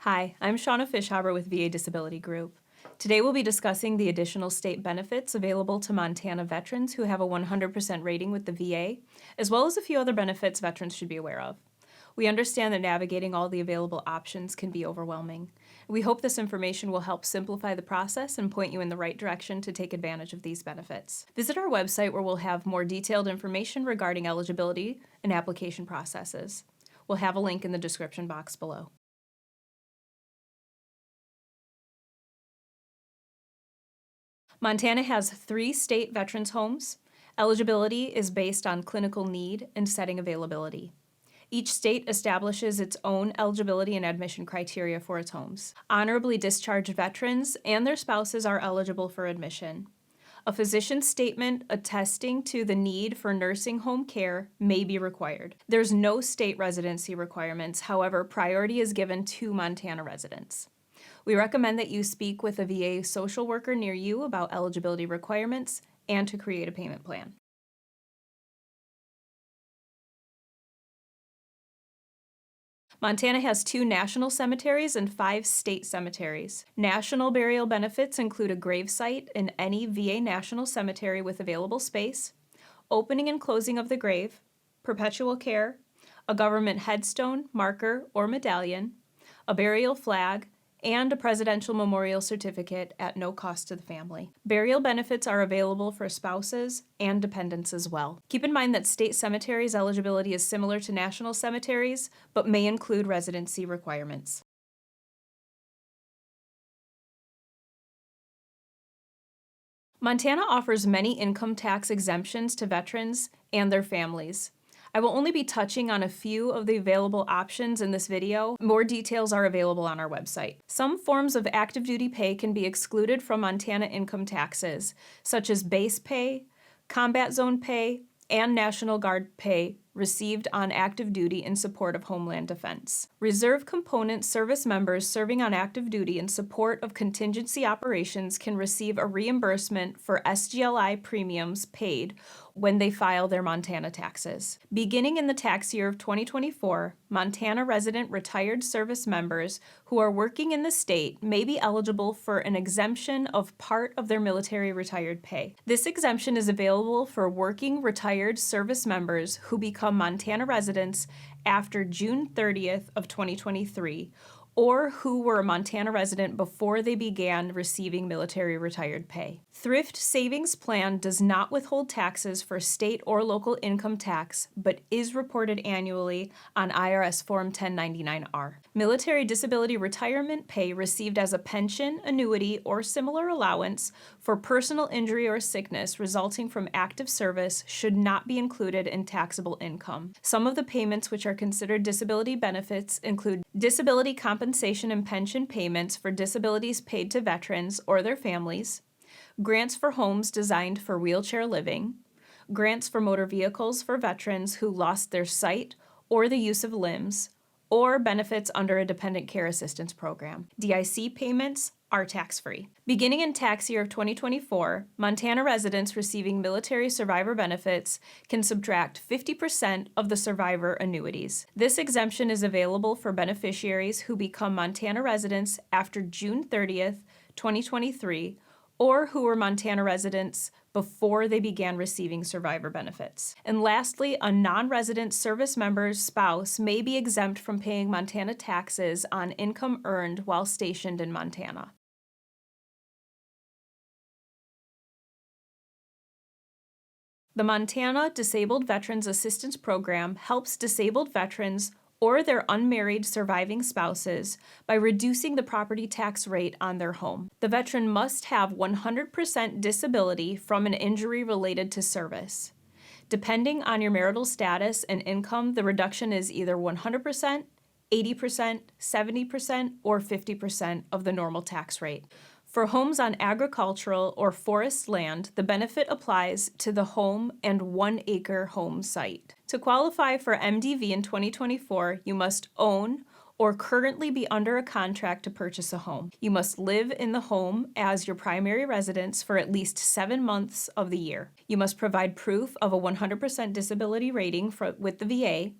Hi, I'm Shaun of Fish Harbor with VA Disability Group. Today we'll be discussing the additional state benefits available to Montana veterans who have a 100% rating with the VA, as well as a few other benefits veterans should be aware of. We understand that navigating all the available options can be overwhelming. We hope this information will help simplify the process and point you in the right direction to take advantage of these benefits. Visit our website where we'll have more detailed information regarding eligibility and application processes. We'll have a link in the description box below. Montana has 3 state veterans homes. Eligibility is based on clinical need and setting availability. Each state establishes its own eligibility and admission criteria for its homes. Honorably discharged veterans and their spouses are eligible for admission. A physician's statement attesting to the need for nursing home care may be required. There's no state residency requirements, however, priority is given to Montana residents. We recommend that you speak with a VA social worker near you about eligibility requirements and to create a payment plan. Montana has 2 national cemeteries and 5 state cemeteries. National burial benefits include a grave site in any VA national cemetery with available space, opening and closing of the grave, perpetual care, a government headstone, marker, or medallion, a burial flag, and a presidential memorial certificate at no cost to the family. Burial benefits are available for spouses and dependents as well. Keep in mind that state cemeteries eligibility is similar to national cemeteries, but may include residency requirements. Montana offers many income tax exemptions to veterans and their families. I will only be touching on a few of the available options in this video. More details are available on our website. Some forms of active duty pay can be excluded from Montana income taxes, such as base pay, combat zone pay, and National Guard pay received on active duty in support of Homeland Defense. Reserve component service members serving on active duty in support of contingency operations can receive a reimbursement for SGLI premiums paid when they file their Montana taxes. Beginning in the tax year of 2024, Montana resident retired service members who are working in the state may be eligible for an exemption of part of their military retired pay. This exemption is available for working retired service members who become Montana residents after June 30th of 2023, or who were a Montana resident before they began receiving military retired pay. Thrift Savings Plan does not withhold taxes for state or local income tax, but is reported annually on IRS Form 1099-R. Military disability retirement pay received as a pension, annuity, or similar allowance for personal injury or sickness resulting from active service should not be included in taxable income. Some of the payments which are considered disability benefits include disability compensation and pension payments for disabilities paid to veterans or their families, grants for homes designed for wheelchair living, grants for motor vehicles for veterans who lost their sight or the use of limbs, or benefits under a dependent care assistance program. DIC payments are tax-free. Beginning in tax year of 2024, Montana residents receiving military survivor benefits can subtract 50% of the survivor annuities. This exemption is available for beneficiaries who become Montana residents after June 30th, 2023, or who were Montana residents before they began receiving survivor benefits. And lastly, a non-resident service member's spouse may be exempt from paying Montana taxes on income earned while stationed in Montana. The Montana Disabled Veterans Assistance Program helps disabled veterans or their unmarried surviving spouses by reducing the property tax rate on their home. The veteran must have 100% disability from an injury related to service. Depending on your marital status and income, the reduction is either 100%, 80%, 70%, or 50% of the normal tax rate. For homes on agricultural or forest land, the benefit applies to the home and 1-acre home site. To qualify for MDV in 2024, you must own or currently be under a contract to purchase a home. You must live in the home as your primary residence for at least 7 months of the year. You must provide proof of a 100% disability rating with the VA,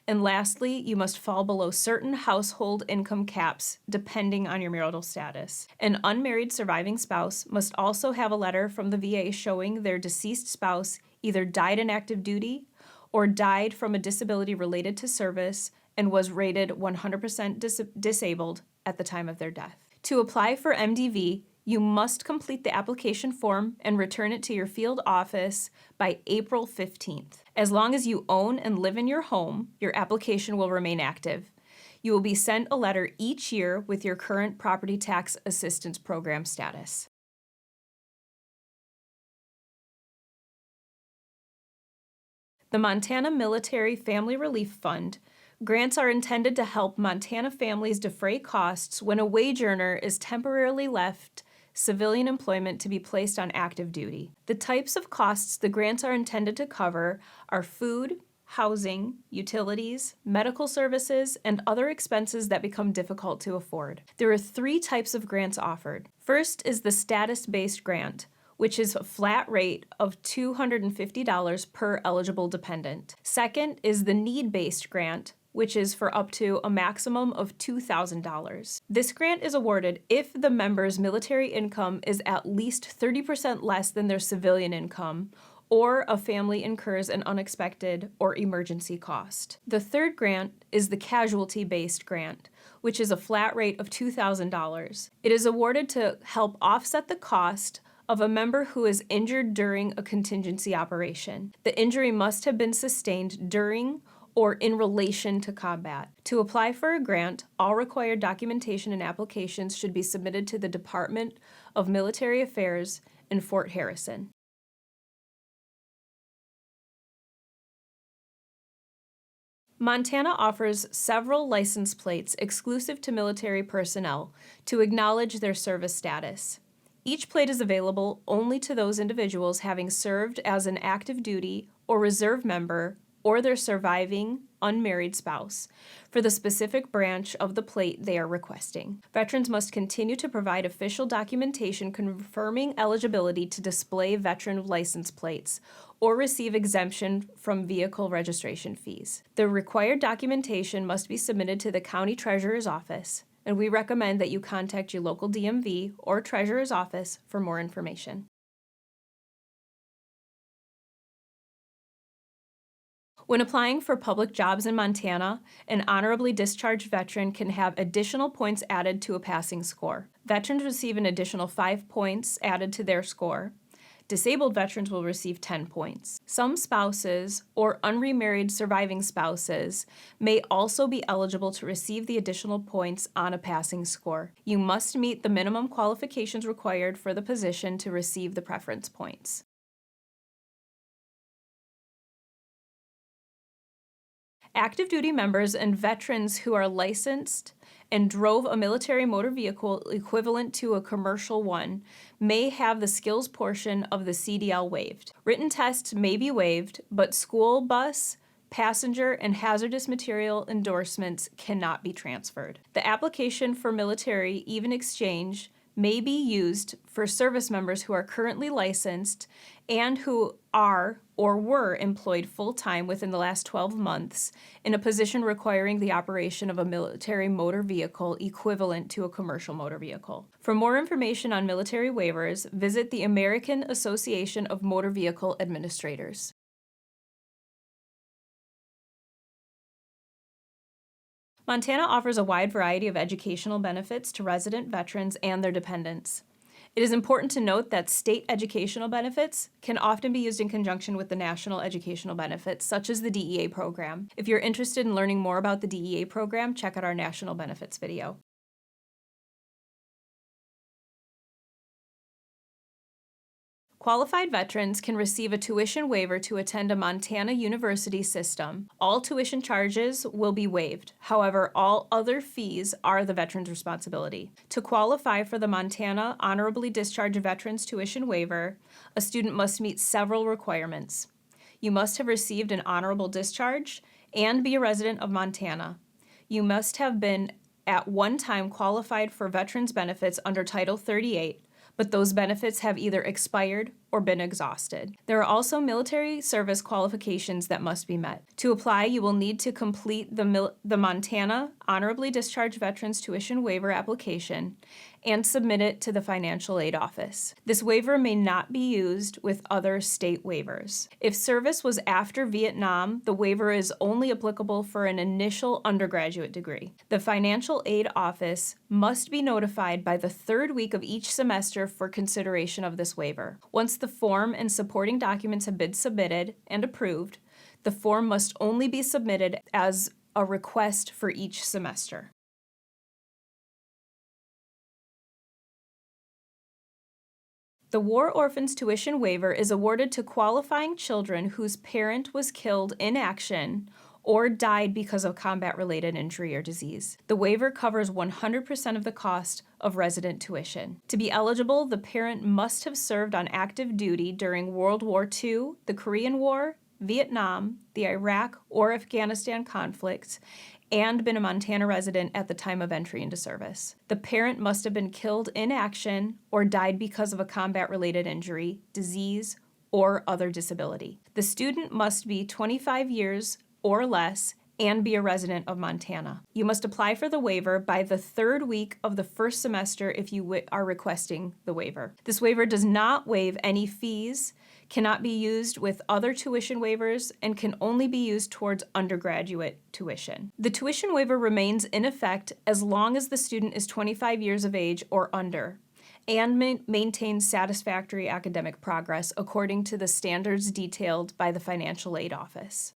And lastly, you must fall below certain household income caps depending on your marital status. An unmarried surviving spouse must also have a letter from the VA showing their deceased spouse either died in active duty or died from a disability related to service and was rated 100% disabled at the time of their death. To apply for MDV, you must complete the application form and return it to your field office by April 15th. As long as you own and live in your home, your application will remain active. You will be sent a letter each year with your current property tax assistance program status. The Montana Military Family Relief Fund grants are intended to help Montana families defray costs when a wage earner is temporarily left civilian employment to be placed on active duty. The types of costs the grants are intended to cover are food, housing, utilities, medical services, and other expenses that become difficult to afford. There are 3 types of grants offered. First is the status-based grant, which is a flat rate of $250 per eligible dependent. Second is the need-based grant, which is for up to a maximum of $2,000. This grant is awarded if the member's military income is at least 30% less than their civilian income, or a family incurs an unexpected or emergency cost. The third grant is the casualty-based grant, which is a flat rate of $2,000. It is awarded to help offset the cost of a member who is injured during a contingency operation. The injury must have been sustained during or in relation to combat. To apply for a grant, all required documentation and applications should be submitted to the Department of Military Affairs in Fort Harrison. Montana offers several license plates exclusive to military personnel to acknowledge their service status. Each plate is available only to those individuals having served as an active duty or reserve member or their surviving unmarried spouse for the specific branch of the plate they are requesting. Veterans must continue to provide official documentation confirming eligibility to display veteran license plates or receive exemption from vehicle registration fees. The required documentation must be submitted to the county treasurer's office, and we recommend that you contact your local DMV or treasurer's office for more information. When applying for public jobs in Montana, an honorably discharged veteran can have additional points added to a passing score. Veterans receive an additional 5 points added to their score. Disabled veterans will receive 10 points. Some spouses or unremarried surviving spouses may also be eligible to receive the additional points on a passing score. You must meet the minimum qualifications required for the position to receive the preference points. Active duty members and veterans who are licensed and drove a military motor vehicle equivalent to a commercial one may have the skills portion of the CDL waived. Written tests may be waived, but school bus, passenger, and hazardous material endorsements cannot be transferred. The application for military even exchange may be used for service members who are currently licensed and who are or were employed full-time within the last 12 months in a position requiring the operation of a military motor vehicle equivalent to a commercial motor vehicle. For more information on military waivers, visit the American Association of Motor Vehicle Administrators. Montana offers a wide variety of educational benefits to resident veterans and their dependents. It is important to note that state educational benefits can often be used in conjunction with the national educational benefits, such as the DEA program. If you're interested in learning more about the DEA program, check out our national benefits video. Qualified veterans can receive a tuition waiver to attend a Montana university system. All tuition charges will be waived. However, all other fees are the veteran's responsibility. To qualify for the Montana Honorably Discharged Veterans Tuition Waiver, a student must meet several requirements. You must have received an honorable discharge and be a resident of Montana. You must have been at one time qualified for veterans benefits under Title 38, but those benefits have either expired or been exhausted. There are also military service qualifications that must be met. To apply, you will need to complete the Montana Honorably Discharged Veterans Tuition Waiver application and submit it to the Financial Aid Office. This waiver may not be used with other state waivers. If service was after Vietnam, the waiver is only applicable for an initial undergraduate degree. The Financial Aid Office must be notified by the third week of each semester for consideration of this waiver. Once the form and supporting documents have been submitted and approved, the form must only be submitted as a request for each semester. The War Orphans Tuition Waiver is awarded to qualifying children whose parent was killed in action or died because of combat-related injury or disease. The waiver covers 100% of the cost of resident tuition. To be eligible, the parent must have served on active duty during World War II, the Korean War, Vietnam, the Iraq or Afghanistan conflicts, and been a Montana resident at the time of entry into service. The parent must have been killed in action or died because of a combat-related injury, disease, or other disability. The student must be 25 years or less and be a resident of Montana. You must apply for the waiver by the third week of the first semester if you are requesting the waiver. This waiver does not waive any fees, cannot be used with other tuition waivers, and can only be used towards undergraduate tuition. The tuition waiver remains in effect as long as the student is 25 years of age or under and maintains satisfactory academic progress according to the standards detailed by the Financial Aid Office.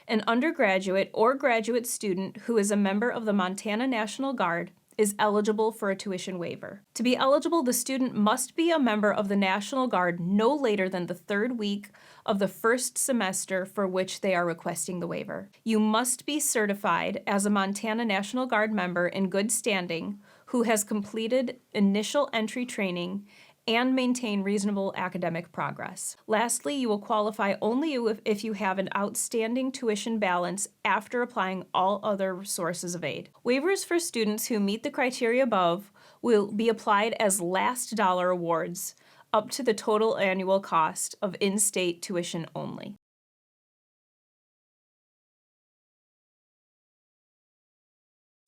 An undergraduate or graduate student who is a member of the Montana National Guard is eligible for a tuition waiver. To be eligible, the student must be a member of the National Guard no later than the third week of the first semester for which they are requesting the waiver. You must be certified as a Montana National Guard member in good standing who has completed initial entry training and maintain reasonable academic progress. Lastly, you will qualify only if you have an outstanding tuition balance after applying all other sources of aid. Waivers for students who meet the criteria above will be applied as last dollar awards up to the total annual cost of in-state tuition only.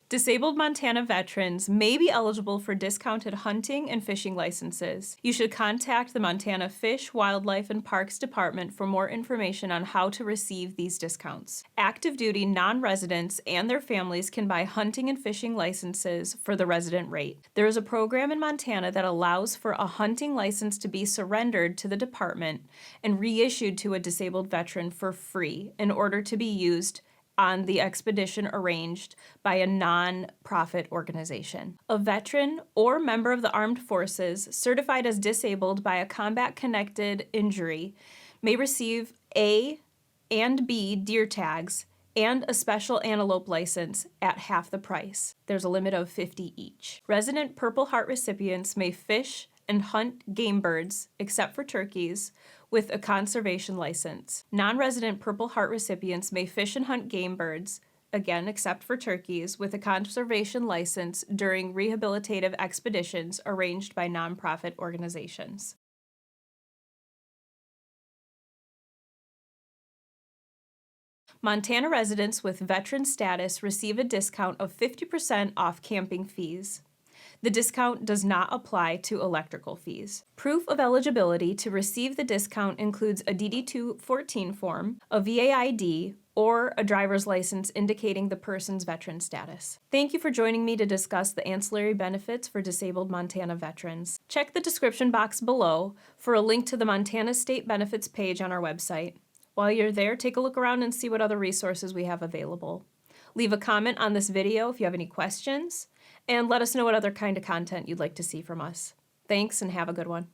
Disabled Montana veterans may be eligible for discounted hunting and fishing licenses. You should contact the Montana Fish, Wildlife, and Parks Department for more information on how to receive these discounts. Active duty non-residents and their families can buy hunting and fishing licenses for the resident rate. There is a program in Montana that allows for a hunting license to be surrendered to the department and reissued to a disabled veteran for free in order to be used on the expedition arranged by a non-profit organization. A veteran or member of the armed forces certified as disabled by a combat-connected injury may receive A and B deer tags and a special antelope license at half the price. There's a limit of 50 each. Resident Purple Heart recipients may fish and hunt game birds, except for turkeys, with a conservation license. Non-resident Purple Heart recipients may fish and hunt game birds, again except for turkeys, with a conservation license during rehabilitative expeditions arranged by nonprofit organizations. Montana residents with veteran status receive a discount of 50% off camping fees. The discount does not apply to electrical fees. Proof of eligibility to receive the discount includes a DD-214 form, a VAID, or a driver's license indicating the person's veteran status. Thank you for joining me to discuss the ancillary benefits for disabled Montana veterans. Check the description box below for a link to the Montana State Benefits page on our website. While you're there, take a look around and see what other resources we have available. Leave a comment on this video if you have any questions, and let us know what other kind of content you'd like to see from us. Thanks, and have a good one.